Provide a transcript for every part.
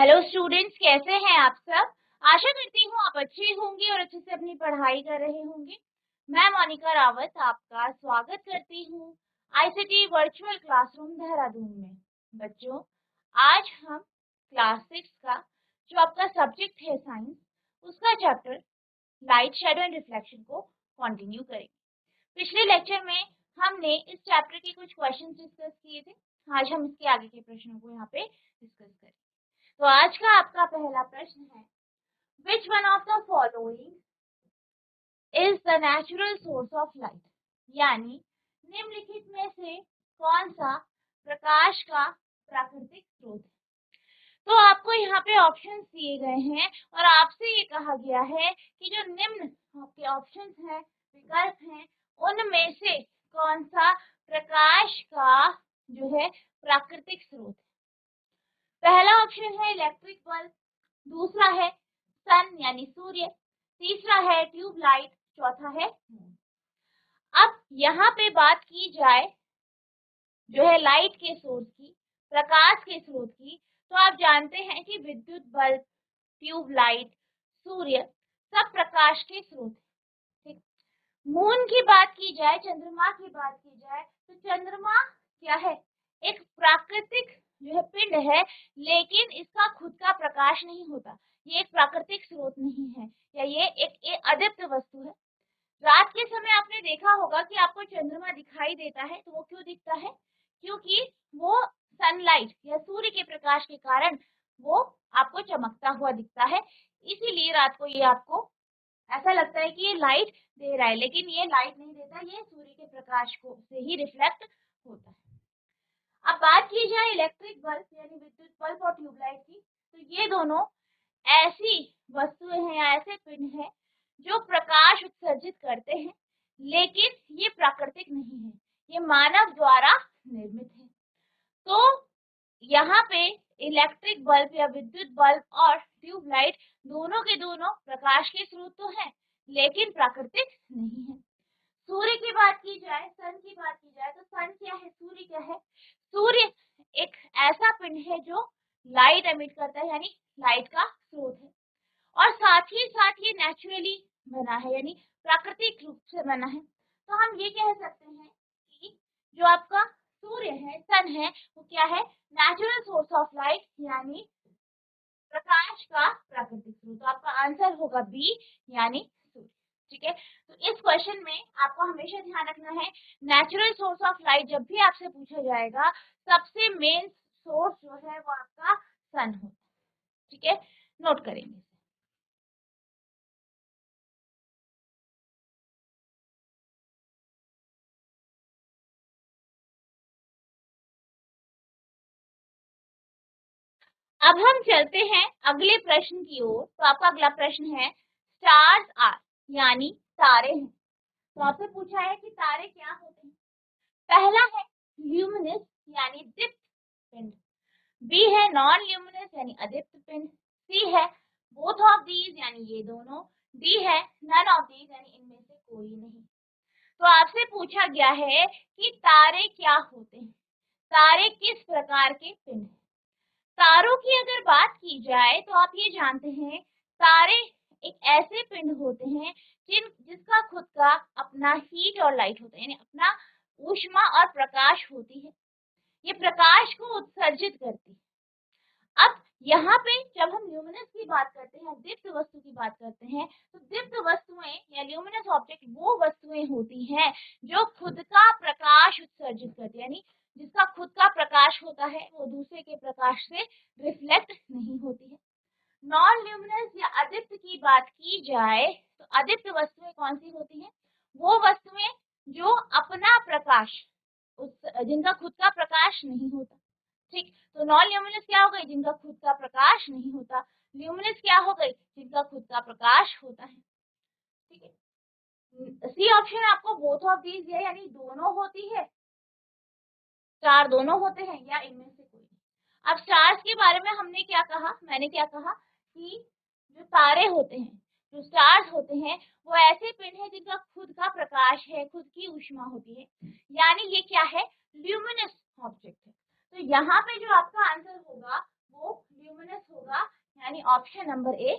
Hello students, कैसे हैं आप सब। आशा करती हूँ आप अच्छे होंगे और अच्छे से अपनी पढ़ाई कर रहे होंगे। मैं मोनिका रावत आपका स्वागत करती हूँ आईसीटी वर्चुअल क्लासरूम देहरादून में। बच्चों, आज हम क्लास 6 का जो आपका सब्जेक्ट है साइंस, उसका chapter light, shadow and reflection को कंटिन्यू करेंगे। पिछले लेक्चर में हमने इस चैप्टर के कुछ क्वेश्चंस डिस्कस किए थे। आज हम इसके आगे के प्रश्नों को यहाँ पे डिस्कस करेंगे। तो आज का आपका पहला प्रश्न है, which one of the following is the natural source of light, यानी निम्नलिखित में से कौन सा प्रकाश का प्राकृतिक स्रोत है। तो आपको यहाँ पे ऑप्शंस दिए गए हैं और आपसे ये कहा गया है कि जो निम्न आपके ऑप्शंस हैं, विकल्प हैं, उनमें से कौन सा प्रकाश का जो है प्राकृतिक स्रोत है। पहला ऑप्शन है इलेक्ट्रिक बल्ब, दूसरा है सन यानी सूर्य, तीसरा है ट्यूबलाइट, चौथा है मून। अब यहाँ पे बात की जाए जो है लाइट के सोर्स की, प्रकाश के स्रोत की, तो आप जानते हैं कि विद्युत बल्ब, ट्यूबलाइट, सूर्य सब प्रकाश के स्रोत है। ठीक। मून की बात की जाए, चंद्रमा की बात की जाए, तो चंद्रमा क्या है, एक प्राकृतिक जो है पिंड है, लेकिन इसका खुद का प्रकाश नहीं होता। ये एक प्राकृतिक स्रोत नहीं है, या ये एक अदीप्त वस्तु है। रात के समय आपने देखा होगा कि आपको चंद्रमा दिखाई देता है, तो वो क्यों दिखता है, क्योंकि वो सनलाइट या सूर्य के प्रकाश के कारण वो आपको चमकता हुआ दिखता है। इसीलिए रात को ये आपको ऐसा लगता है कि ये लाइट दे रहा है, लेकिन ये लाइट नहीं देता, ये सूर्य के प्रकाश को से ही रिफ्लेक्ट होता है। अब बात की जाए इलेक्ट्रिक बल्ब यानी विद्युत बल्ब और ट्यूबलाइट की, तो ये दोनों ऐसी वस्तुएं हैं या ऐसे पिंड हैं जो प्रकाश उत्सर्जित करते हैं, लेकिन ये प्राकृतिक नहीं है, ये मानव द्वारा निर्मित है। तो यहाँ पे इलेक्ट्रिक बल्ब या विद्युत बल्ब और ट्यूबलाइट दोनों के दोनों प्रकाश के स्रोत तो हैं, लेकिन प्राकृतिक नहीं है। सूर्य की बात की जाए, सन की बात की जाए, तो सन क्या है, सूर्य क्या है। सूर्य एक ऐसा पिंड है जो लाइट एमिट करता है, यानी लाइट का स्रोत है, और साथ ही साथ ये नेचुरली बना है, यानी प्राकृतिक रूप से बना है। तो हम ये कह सकते हैं कि जो आपका सूर्य है, सन है, वो क्या है, नेचुरल सोर्स ऑफ लाइट, यानी प्रकाश का प्राकृतिक स्रोत। तो आपका आंसर होगा बी, यानी सूर्य। ठीक है, तो इस क्वेश्चन में आपको हमेशा ध्यान रखना है, नेचुरल सोर्स ऑफ लाइट जब भी आपसे पूछा जाएगा, सबसे मेन सोर्स जो है वो आपका सन होता है। ठीक है, नोट करेंगे। अब हम चलते हैं अगले प्रश्न की ओर। तो आपका अगला प्रश्न है, स्टार्स आर, यानी तारे हैं। तो आपसे पूछा है कि तारे क्या होते हैं। पहला है ल्यूमिनस यानी दीप्त पिंड, बी है नॉन ल्यूमिनस यानी अदीप्त पिंड, सी है बोथ ऑफ दीज यानी ये दोनों, डी है नन ऑफ दीज यानी इनमें से कोई नहीं। तो आपसे पूछा गया है कि तारे क्या होते हैं, तारे किस प्रकार के पिंड हैं। तारों की अगर बात की जाए तो आप ये जानते हैं, तारे एक ऐसे पिंड होते हैं जिसका खुद का अपना हीट और लाइट होता है, यानी अपना ऊष्मा और प्रकाश होती है। ये प्रकाश को उत्सर्जित करती है। अब यहाँ पे जब हम ल्यूमिनस की बात करते हैं, दीप्त वस्तु की बात करते हैं, तो दीप्त वस्तुएं या ल्यूमिनस ऑब्जेक्ट वो वस्तुएं होती हैं जो खुद का प्रकाश उत्सर्जित करती है, यानी जिसका खुद का प्रकाश होता है, वो दूसरे के प्रकाश से रिफ्लेक्ट नहीं होती है। नॉन ल्यूमिनस या अदीप्त की बात की जाए तो अदीप्त वस्तुएं कौन सी होती हैं, वो वस्तुएं जो अपना प्रकाश जिनका खुद का प्रकाश नहीं होता। ठीक, तो नॉन ल्यूमिनस क्या हो गई, जिनका खुद का प्रकाश नहीं होता। ल्यूमिनस क्या हो गई, जिनका खुद का प्रकाश होता है। ठीक है, सी ऑप्शन आपको बोथ ऑफ दीज है, यानी दोनों होती है, स्टार दोनों होते हैं, या इनमें से कोई। अब स्टार्स के बारे में हमने क्या कहा, मैंने क्या कहा कि जो तारे होते हैं, जो स्टार्स होते हैं, वो ऐसे पिंड है जिनका खुद का प्रकाश है, खुद की ऊष्मा होती है, यानी ये क्या है, ल्यूमिनस ऑब्जेक्ट है। तो यहाँ पे जो आपका आंसर होगा वो ल्यूमिनस होगा, यानी ऑप्शन नंबर ए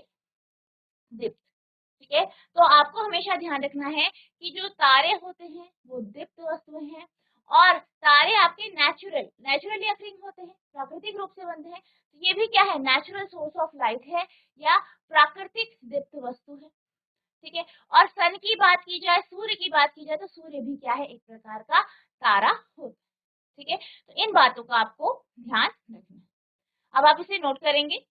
दीप्त। ठीक है, तो आपको हमेशा ध्यान रखना है कि जो तारे होते हैं वो दीप्त वस्तुएं हैं, और तारे आपके नेचुरली अकरिंग होते हैं, प्राकृतिक रूप से बनते हैं, तो ये भी क्या है, नेचुरल सोर्स ऑफ लाइट है या प्राकृतिक दीप्त वस्तु है। ठीक है, और सन की बात की जाए, सूर्य की बात की जाए, तो सूर्य भी क्या है, एक प्रकार का तारा होता है। ठीक है, तो इन बातों का आपको ध्यान रखना है। अब आप इसे नोट करेंगे।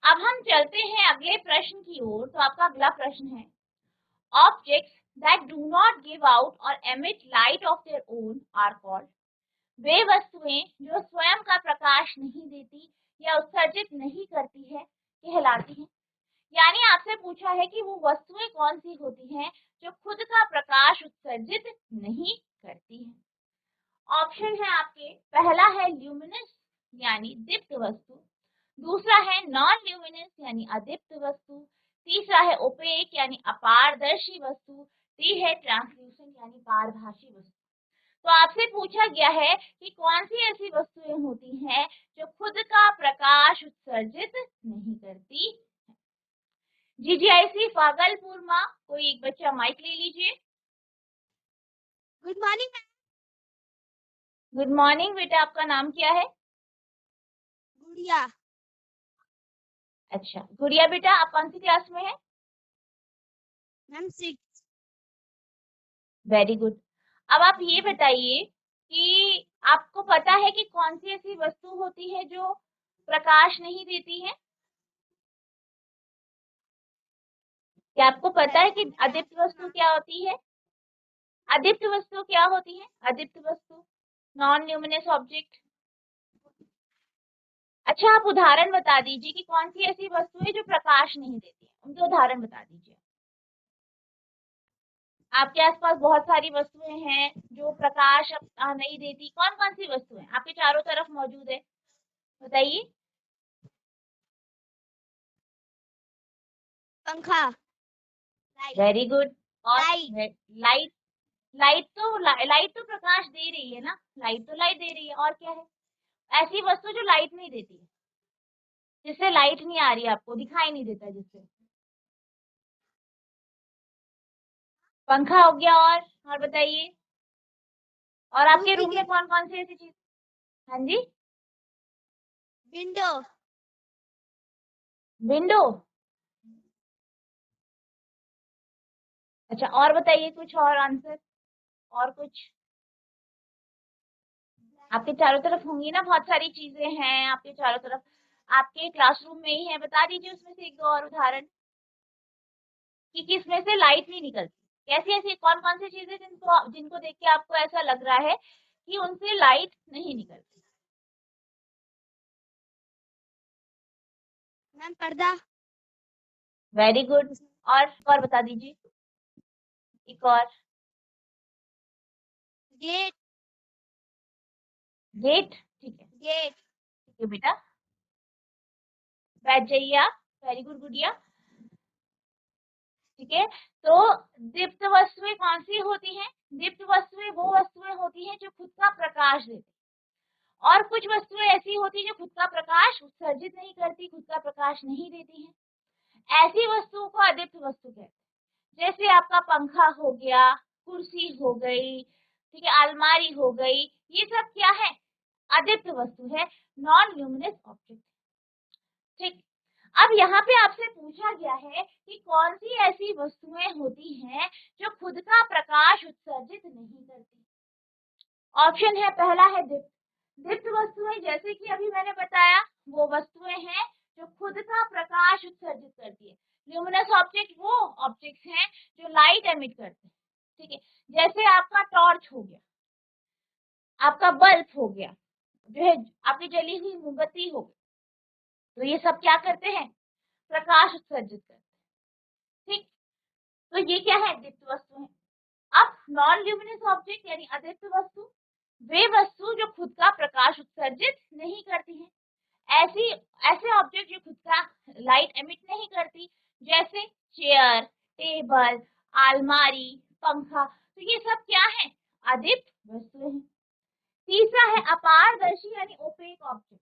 अब हम चलते हैं अगले प्रश्न की ओर। तो आपका अगला प्रश्न है, objects that do not give out और emit light of their own are called. वे वस्तुएं जो स्वयं का प्रकाश नहीं देती या उत्सर्जित नहीं करती है कहलाती हैं। यानी आपसे पूछा है कि वो वस्तुएं कौन सी होती हैं जो खुद का प्रकाश उत्सर्जित नहीं करती हैं। ऑप्शन है आपके, पहला है ल्यूमिनस यानी दीप्त वस्तु, दूसरा है नॉन ल्यूमिनस यानी अदीप्त वस्तु, तीसरा है ओपेक यानी अपारदर्शी वस्तु, डी है ट्रांसल्यूसेंट यानी पारभासी वस्तु। तो आपसे पूछा गया है कि कौन सी ऐसी वस्तुएं होती हैं जो खुद का प्रकाश उत्सर्जित नहीं करती। जीजीआईसी भागलपुर में कोई एक बच्चा माइक ले लीजिए। Good morning. गुड मॉर्निंग बेटा, आपका नाम क्या है? गुड़िया। अच्छा गुड़िया बेटा, आप कौन सी क्लास में है? मैम 6। Very good. अब आप ये बताइए कि आपको पता है कि कौन सी ऐसी वस्तु होती है जो प्रकाश नहीं देती है? क्या आपको पता है कि अदीप्त वस्तु क्या होती है? अदीप्त वस्तु क्या होती है? अदीप्त वस्तु, नॉन ल्यूमिनस ऑब्जेक्ट। अच्छा, आप उदाहरण बता दीजिए कि कौन सी ऐसी वस्तु है जो प्रकाश नहीं देती है, उनके उदाहरण बता दीजिए। आपके आसपास बहुत सारी वस्तुएं हैं जो प्रकाश नहीं देती, कौन कौन सी वस्तुएं आपके चारों तरफ मौजूद है, बताइए। पंखा। Very good. और लाइट। लाइट। लाइट तो प्रकाश दे रही है ना, लाइट तो लाइट दे रही है। और क्या है ऐसी वस्तु जो लाइट नहीं देती है, जिससे लाइट नहीं आ रही है, आपको दिखाई नहीं देता जिससे? पंखा हो गया, और बताइए। और आपके रूम में कौन कौन सी ऐसी चीज? हाँ जी, विंडो। विंडो। अच्छा, और बताइए कुछ और आंसर, और कुछ। आपके चारों तरफ होंगी ना बहुत सारी चीजें हैं आपके चारों तरफ, आपके क्लासरूम में ही है, बता दीजिए उसमें से एक दो और उदाहरण कि किसमें से लाइट नहीं निकलती। कैसी ऐसी कौन कौन सी चीजें जिनको जिनको देख के आपको ऐसा लग रहा है कि उनसे लाइट नहीं निकलती? मैम पर्दा। Very good. और बता दीजिए एक और। गेट। गेट। ठीक है, गेट। ठीक है बेटा, बैठ जाइए आप। वेरी गुड गुड़िया। ठीक है, तो दीप्त वस्तुएं कौन सी होती हैं? दीप्त वस्तुएं वो वस्तुएं होती हैं जो खुद का प्रकाश देती, और कुछ वस्तुएं ऐसी होती है जो खुद का प्रकाश उत्सर्जित नहीं करती, खुद का प्रकाश नहीं देती हैं। ऐसी वस्तुओं को अदीप्त वस्तु कहते हैं। जैसे आपका पंखा हो गया, कुर्सी हो गई, ठीक है, अलमारी हो गई, ये सब क्या है, अदीप्त वस्तु है, नॉन ल्यूमिनस ऑब्जेक्ट। ठीक, अब यहाँ पे आपसे पूछा गया है कि कौन सी ऐसी वस्तुएं होती हैं जो खुद का प्रकाश उत्सर्जित नहीं करती। ऑप्शन है, पहला है दीप्त। दीप्त वस्तुएं जैसे कि अभी मैंने बताया, वो वस्तुएं हैं जो खुद का प्रकाश उत्सर्जित करती है। ल्यूमिनस ऑब्जेक्ट वो ऑब्जेक्ट्स हैं जो लाइट एमिट करते हैं। ठीक है, जैसे आपका टॉर्च हो गया, आपका बल्ब हो गया, जो है आपकी जली हुई मोमबत्ती हो गई, तो ये सब क्या करते हैं, प्रकाश उत्सर्जित करते हैं। ठीक, तो ये क्या है, दीप्त वस्तु है। अब नॉन ल्यूमिनस ऑब्जेक्ट यानी अदीप्त वस्तु, वे वस्तु जो खुद का प्रकाश उत्सर्जित नहीं करती हैं। ऐसी ऐसे ऑब्जेक्ट जो खुद का लाइट एमिट नहीं करती, जैसे चेयर, टेबल, अलमारी, पंखा, तो ये सब क्या है? अदीप्त वस्तुएं हैं। तीसरा है अपारदर्शी यानी ओपेक ऑब्जेक्ट।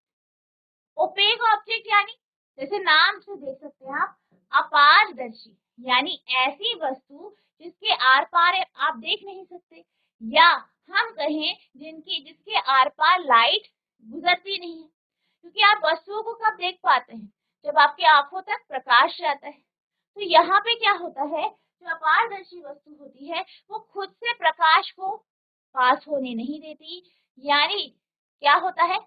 ओपेक ऑब्जेक्ट यानी जैसे नाम से देख सकते हैं आप, अपारदर्शी यानी ऐसी वस्तु जिसके आर पार आप देख नहीं सकते, या हम कहें जिसके आर पार लाइट गुजरती नहीं है, क्योंकि आप वस्तुओं को कब देख पाते हैं? जब आपकी आंखों तक प्रकाश जाता है। तो यहाँ पे क्या होता है, जो अपारदर्शी वस्तु होती है वो खुद से प्रकाश को पास होने नहीं देती, यानी क्या होता है,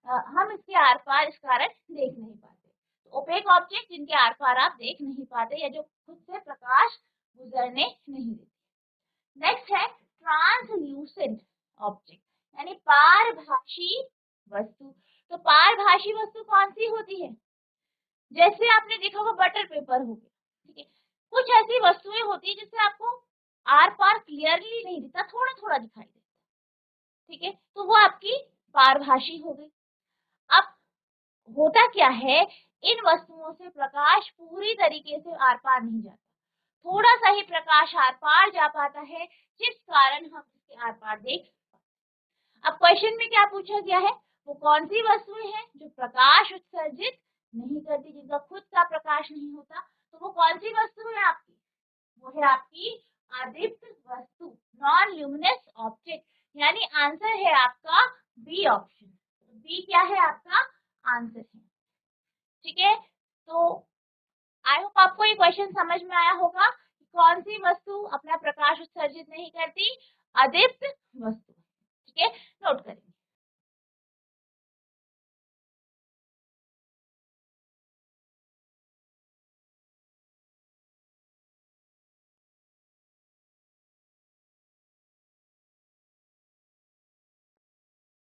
हम इसके आर पार इस कारण देख नहीं पाते। तो ओपेक ऑब्जेक्ट जिनके आर पार आप देख नहीं पाते या जो खुद से प्रकाश गुजरने नहीं देते। नेक्स्ट है ट्रांसल्यूसेंट ऑब्जेक्ट यानी पारभाषी वस्तु। तो पारभाषी वस्तु कौन सी होती है? जैसे आपने देखा होगा बटर पेपर हो गया, ठीक है, कुछ ऐसी वस्तुएं होती है जिससे आपको आर पार क्लियरली नहीं दिखता, थोड़ा थोड़ा दिखाई देता, ठीक है, तो वो आपकी पारभाषी हो गई। अब होता क्या है, इन वस्तुओं से प्रकाश पूरी तरीके से आर पार नहीं जाता, थोड़ा सा ही प्रकाश आर पार जा पाता है, जिस कारण हम इसके आर पार देख सकते। अब क्वेश्चन में क्या पूछा गया है, वो कौन सी वस्तुएं हैं जो प्रकाश उत्सर्जित नहीं करती, जिनका खुद का प्रकाश नहीं होता, तो वो कौन सी वस्तु है आपकी? वो है आपकी अदीप्त वस्तु, नॉन ल्यूमिनस ऑब्जेक्ट, यानी आंसर है आपका बी ऑप्शन। बी क्या है आपका आंसर है, ठीक है। तो आई होप आपको ये क्वेश्चन समझ में आया होगा, कौन सी वस्तु अपना प्रकाश उत्सर्जित नहीं करती? अदीप्त वस्तु, ठीक है, नोट करेंगे।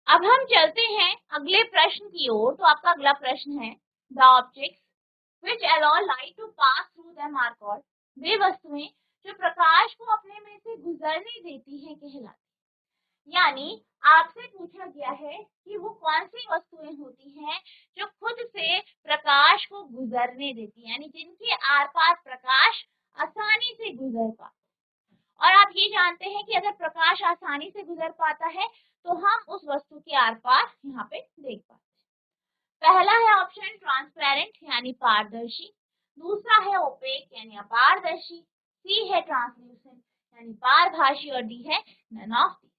अब हम चलते हैं अगले प्रश्न की ओर। तो आपका अगला प्रश्न है, the objects which allow light to pass through them are called, वे वस्तुएं जो प्रकाश को अपने में से गुजरने देती हैं कहलाती। यानी आपसे पूछा गया है कि वो कौन सी वस्तुएं होती हैं जो खुद से प्रकाश को गुजरने देती हैं, यानी जिनके आर पार प्रकाश आसानी से गुजर पाता। और आप ये जानते हैं कि अगर प्रकाश आसानी से गुजर पाता है तो हम उस वस्तु के आर पार यहाँ पे देख पाते हैं। पहला है ऑप्शन ट्रांसपेरेंट यानी पारदर्शी, दूसरा है ओपेक यानी अपारदर्शी, सी है ट्रांसल्यूसेंट यानी पारभाषी, और डी है नन ऑफ दी।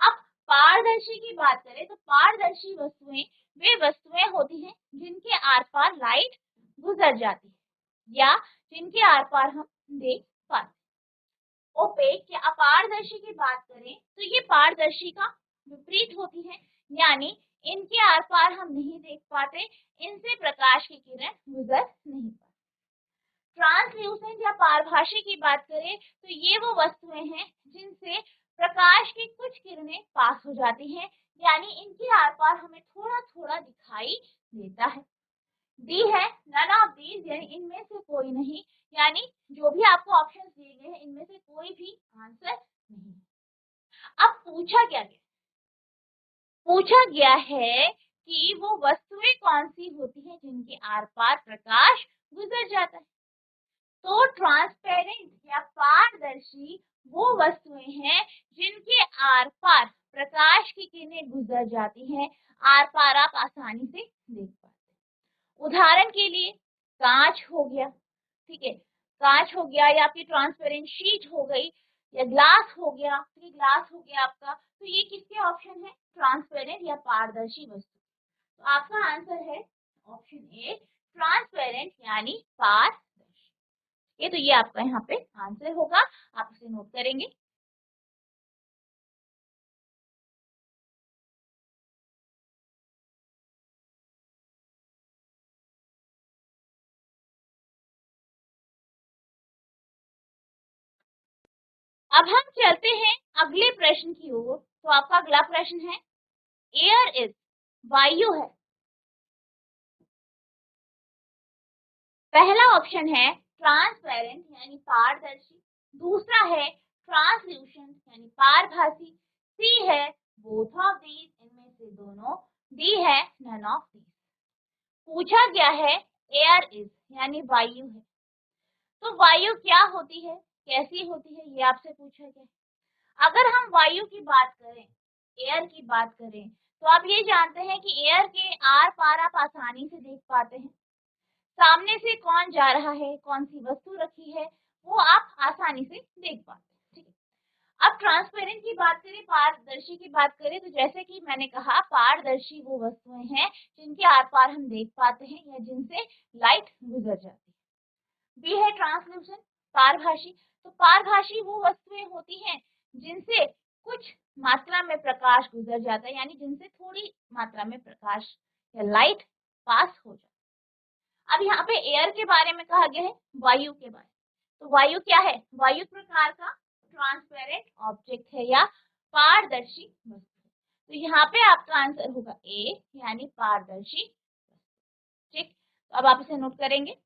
अब पारदर्शी की बात करें तो पारदर्शी वस्तुएं वे वस्तुएं होती हैं जिनके आर पार लाइट गुजर जाती है या जिनके आर पार हम देख पाते। ओपेक या अपारदर्शी की बात करें तो ये पारदर्शी का विपरीत होती है, यानी इनके आर पार हम नहीं देख पाते, इनसे प्रकाश की किरण गुजर नहीं पाती। ट्रांसल्यूसेंट या पारभाषी की बात करें तो ये वो वस्तुएं हैं जिनसे प्रकाश की कुछ किरणें पास हो जाती हैं, यानी इनके आर पार हमें थोड़ा थोड़ा दिखाई देता है। डी है नन ऑफ दीज यानी इनमें से कोई नहीं, यानी जो भी आपको ऑप्शंस दिए गए हैं इनमें से कोई भी आंसर नहीं। अब पूछा गया है कि वो वस्तुएं कौन सी होती हैं जिनके आर पार प्रकाश गुजर जाता है। तो ट्रांसपेरेंट या पारदर्शी वो वस्तुएं हैं जिनके आर पार प्रकाश की किरणें गुजर जाती हैं, आर पार आप आसानी से देख पाते हैं। उदाहरण के लिए कांच हो गया, ठीक है, कांच हो गया या आपकी ट्रांसपेरेंट शीट हो गई या ग्लास हो गया, तो ग्लास हो गया आपका, तो ये किसके ऑप्शन है? ट्रांसपेरेंट या पारदर्शी वस्तु। तो आपका आंसर है ऑप्शन ए ट्रांसपेरेंट यानी पारदर्शी। ये तो ये आपका यहाँ पे आंसर होगा, आप इसे नोट करेंगे। अब हम चलते हैं अगले प्रश्न की ओर। तो आपका अगला प्रश्न है, एयर इज वायु है। पहला ऑप्शन है ट्रांसपेरेंट यानी पारदर्शी, दूसरा है ट्रांसल्यूसेंट यानी पारभासी, सी है बोथ ऑफ दीज इनमें से दोनों, डी है नन ऑफ दीज। पूछा गया है एयर इज यानी वायु है। तो वायु क्या होती है? कैसी होती है ये आपसे पूछा गया। अगर हम वायु की बात करें, एयर की बात करें, तो आप ये जानते हैं कि एयर के आर पार आप आसानी से देख पाते हैं। सामने से कौन जा रहा है, कौन सी वस्तु रखी है, वो आप आसानी से देख पाते हैं। ठीक है, अब ट्रांसपेरेंट की बात करें, पारदर्शी की बात करें, तो जैसे कि मैंने कहा पारदर्शी वो वस्तुएं हैं जिनके आर पार हम देख पाते हैं या जिनसे लाइट गुजर जाती है। बी है ट्रांसल्यूसेंट, पारभाषी। तो पारभाषी वो वस्तुएं होती हैं जिनसे कुछ मात्रा में प्रकाश गुजर जाता है, यानी जिनसे थोड़ी मात्रा में प्रकाश या लाइट पास हो जाता है। अब यहाँ पे एयर के बारे में कहा गया है, वायु के बारे में। तो वायु क्या है? वायु प्रकार का ट्रांसपेरेंट ऑब्जेक्ट है या पारदर्शी वस्तु। तो यहाँ पे आपका आंसर होगा ए, यानी पारदर्शी। ठीक, तो अब आप इसे नोट करेंगे।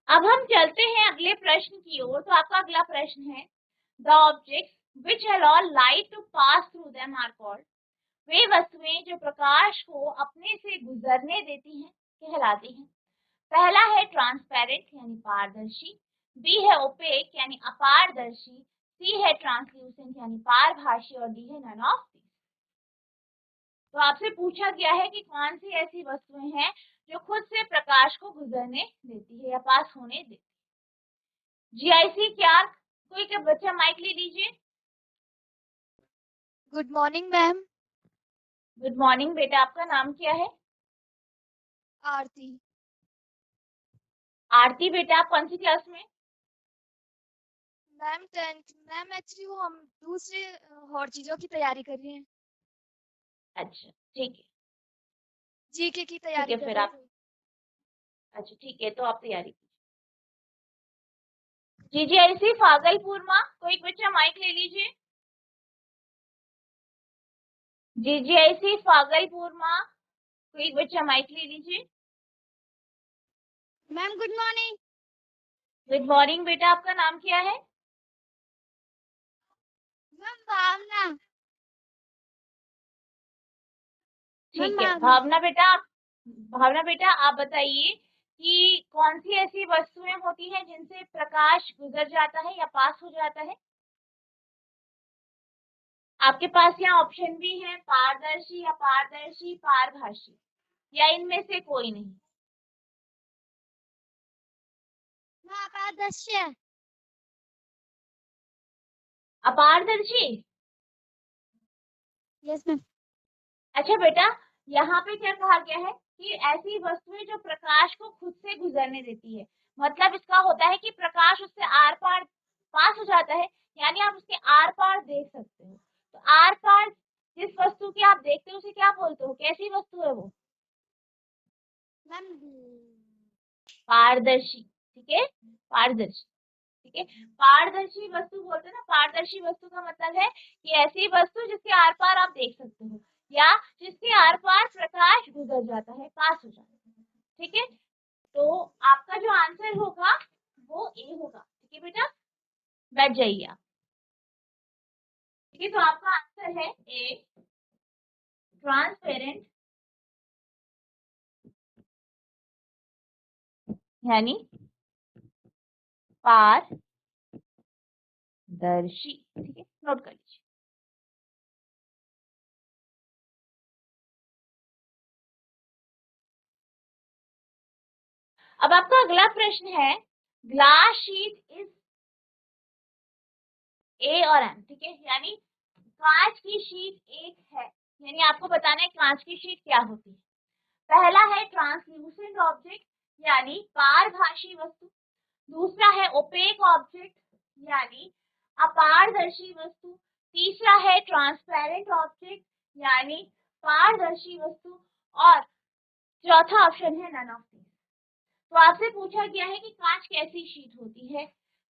अब हम चलते हैं अगले प्रश्न की ओर। तो आपका अगला प्रश्न है, the objects which allow light to pass through them are called. वे वस्तुएं जो प्रकाश को अपने से गुजरने देती हैं कहलाती हैं। पहला है ट्रांसपेरेंट यानी पारदर्शी, बी है ओपेक यानी अपारदर्शी, सी है ट्रांसल्यूसेंट यानी पारभाषी और डी है नन ऑफ दीज। तो आपसे पूछा गया है कि कौन सी ऐसी वस्तुएं हैं जो खुद से प्रकाश को गुजरने देती है या पास होने देती है। जीआईसी क्या, कोई का बच्चा माइक ले लीजिए। Good morning ma'am. Good morning बेटा, आपका नाम क्या है? आरती। आरती बेटा, आप कौन सी क्लास में? Ma'am 10th। मैम एक्चुअली वो हम दूसरे और चीजों की तैयारी कर रहे हैं। अच्छा ठीक है, जीके की ठीक तैयारी है कर फिर रहे आप, थे। अच्छा ठीक है तो आप तैयारी कीजिए। जीजीआईसी भागलपुर में कोई बच्चा माइक ले लीजिए। जीजीआईसी भागलपुर में कोई बच्चा माइक ले लीजिए। Ma'am good morning. Good morning बेटा, आपका नाम क्या है? मैम भावना। मैम ठीक है भावना। भावना बेटा, भावना बेटा आप बताइए कि कौन सी ऐसी वस्तुएं होती हैं जिनसे प्रकाश गुजर जाता है या पास हो जाता है। आपके पास यहाँ ऑप्शन भी है, पारदर्शी, अपारदर्शी, पारभाषी, या इनमें से कोई नहीं। अपारदर्शी है। अपारदर्शी, यस मैम। अच्छा बेटा, यहाँ पे क्या कहा गया है कि ऐसी वस्तुएं जो प्रकाश को खुद से गुजरने देती है, मतलब इसका होता है कि प्रकाश उससे आर पार पास हो जाता है, यानी आप उसके आर पार देख सकते हो। तो आर पार जिस वस्तु की आप देखते हो उसे क्या बोलते हो, कैसी वस्तु है वो? मैम पारदर्शी। ठीक है, पारदर्शी। ठीक है, पारदर्शी वस्तु बोलते हैं ना। पारदर्शी वस्तु का मतलब है कि ऐसी वस्तु जिसके आर पार आप देख सकते हो या जिसके आर पार प्रकाश गुजर जाता है, पास हो जाता है। ठीक है, तो आपका जो आंसर होगा वो ए होगा। ठीक है बेटा, बैठ जाइए आप। ठीक है, तो आपका आंसर है ए, ट्रांसपेरेंट यानी पारदर्शी। ठीक है, नोट कर लीजिए। अब आपका अगला प्रश्न है, ग्लास शीट इज ए और एम। ठीक है, यानी कांच की शीट एक है, यानी आपको बताना है कांच की शीट क्या होती है। पहला है ट्रांसल्यूसेंट ऑब्जेक्ट यानी पारभाषी वस्तु, दूसरा है ओपेक ऑब्जेक्ट यानी अपारदर्शी वस्तु, तीसरा है ट्रांसपेरेंट ऑब्जेक्ट यानी पारदर्शी वस्तु, और चौथा ऑप्शन है नन ऑफ दीज। तो आपसे पूछा गया है कि कांच कैसी शीट होती है,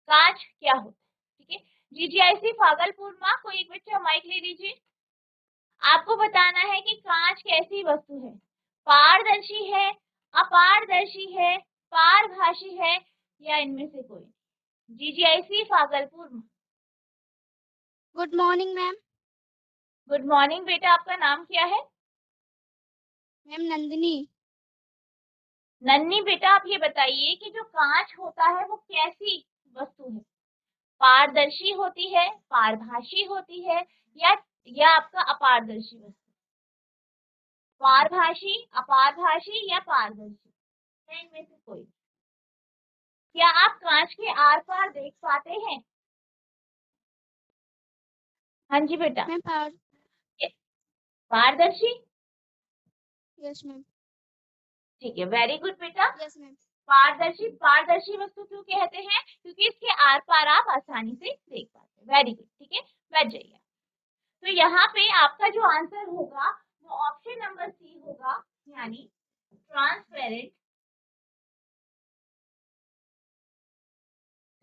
कांच क्या होता है। ठीक है, जीजीआईसी भागलपुर में कोई एक बच्चा माइक ले लीजिए। आपको बताना है कि कांच कैसी वस्तु है, पारदर्शी है, अपारदर्शी है, पारभाषी है, या इनमें से कोई। जीजीआईसी भागलपुर में good morning ma'am. Good morning बेटा, आपका नाम क्या है? मैम नंदिनी। नन्ही बेटा, आप ये बताइए कि जो कांच होता है वो कैसी वस्तु है? पारदर्शी होती है, पारभासी होती है, या आपका अपारदर्शी वस्तु? पारभासी, अपारभासी या पारदर्शी है, इनमें से कोई? क्या आप कांच के आर पार देख पाते हैं? हाँ जी बेटा। मैम पारदर्शी। Yes ma'am. ठीक है, वेरी गुड बेटा। Yes ma'am. पारदर्शी, पारदर्शी वस्तु क्यों कहते हैं? क्योंकि इसके आर पार आप आसानी से देख पाते हैं। वेरी गुड, ठीक है, बैठ जाइए। तो यहाँ पे आपका जो आंसर होगा वो ऑप्शन नंबर सी होगा, यानी ट्रांसपेरेंट,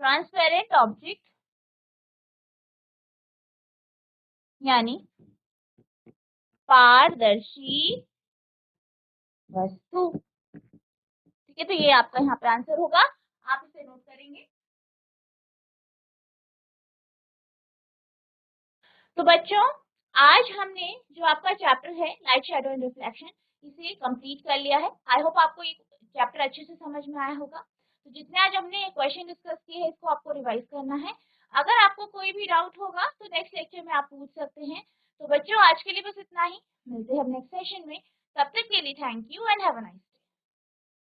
ट्रांसपेरेंट ऑब्जेक्ट, यानी पारदर्शी वस्तु। ठीक है, तो ये आपका यहाँ पे आंसर होगा, आप इसे नोट करेंगे। तो बच्चों, आज हमने जो आपका चैप्टर है लाइट, शैडो एंड रिफ्लेक्शन, इसे कंप्लीट कर लिया है। आई होप आपको ये चैप्टर अच्छे से समझ में आया होगा। तो जितने आज हमने क्वेश्चन डिस्कस किए हैं, इसको आपको रिवाइज करना है। अगर आपको कोई भी डाउट होगा तो नेक्स्ट लेक्चर में आप पूछ सकते हैं। तो बच्चों, आज के लिए बस इतना ही, मिलते हैं नेक्स्ट सेशन में। तब तक के लिए thank you and have a nice day.